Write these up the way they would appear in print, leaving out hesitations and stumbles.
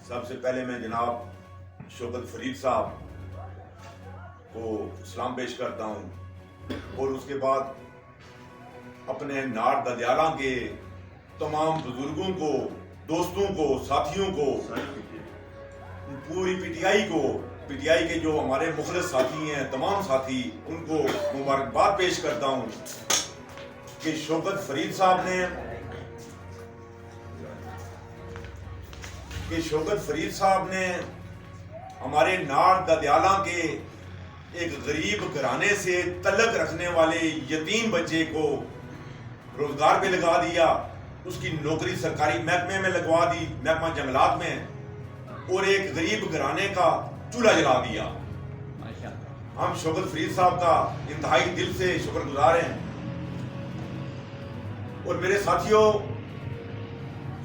سب سے پہلے میں جناب شوکت فرید صاحب کو سلام پیش کرتا ہوں اور اس کے بعد اپنے ناڑ ددیالہ کے تمام بزرگوں کو، دوستوں کو، ساتھیوں کو، پوری پی ٹی آئی کو، پی ٹی آئی کے جو ہمارے مخلص ساتھی ہیں، تمام ساتھی، ان کو مبارکباد پیش کرتا ہوں کہ شوکت فرید صاحب نے ہمارے ناڑ ددیالہ کے ایک غریب گھرانے سے تعلق رکھنے والے یتیم بچے کو روزگار پہ لگا دیا، اس کی نوکری سرکاری محکمے میں لگوا دی، محکمہ جنگلات میں، اور ایک غریب گھرانے کا چولہا جلا دیا۔ ہم شوکت فرید صاحب کا انتہائی دل سے شکر گزار ہیں۔ اور میرے ساتھیوں،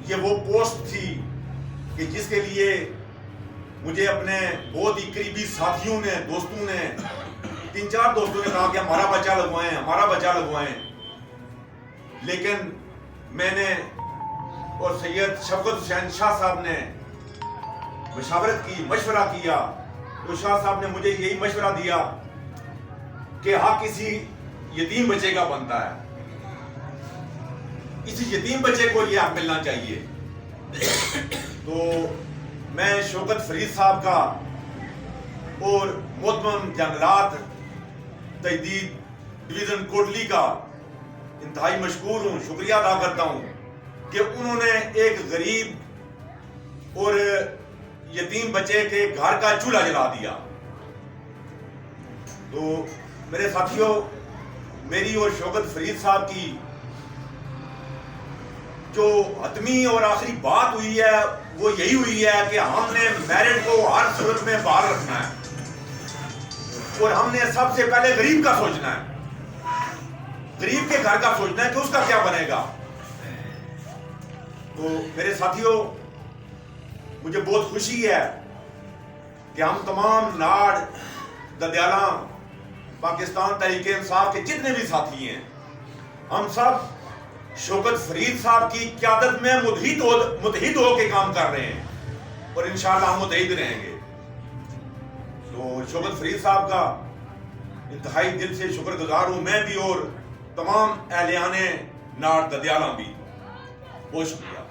یہ وہ پوسٹ تھی کہ جس کے لیے مجھے اپنے بہت ہی قریبی ساتھیوں نے، دوستوں نے، 3-4 دوستوں نے کہا کہ ہمارا بچہ لگوائیں، لیکن میں نے اور سید شفقت حسین شاہ صاحب نے مشاورت کی، مشورہ کیا، تو شاہ صاحب نے مجھے یہی مشورہ دیا کہ حق کسی یتیم بچے کا بنتا ہے، اسی یتیم بچے کو یہ حق ملنا چاہیے۔ تو میں شوکت فرید صاحب کا اور محترم جنگلات تجدید ڈویژن کوٹلی کا انتہائی مشکور ہوں، شکریہ ادا کرتا ہوں کہ انہوں نے ایک غریب اور یتیم بچے کے گھر کا چولہا جلا دیا۔ تو میرے ساتھیوں، میری اور شوکت فرید صاحب کی جو حتمی اور آخری بات ہوئی ہے وہ یہی ہوئی ہے کہ ہم نے میرٹ کو ہر صورت میں باہر رکھنا ہے، اور ہم نے سب سے پہلے غریب کا سوچنا ہے، غریب کے گھر کا سوچنا ہے کہ اس کا کیا بنے گا۔ تو میرے ساتھیوں، مجھے بہت خوشی ہے کہ ہم تمام ناڑ ددیالہ پاکستان تحریک انصاف کے جتنے بھی ساتھی ہیں، ہم سب شوکت فرید صاحب کی قیادت میں متحد ہو کے کام کر رہے ہیں، اور انشاءاللہ ہم متحد رہیں گے۔ تو شوکت فرید صاحب کا انتہائی دل سے شکر گزار ہوں میں بھی، اور تمام اہلیان ناڑ ددیالہ بھی۔ بہت شکریہ۔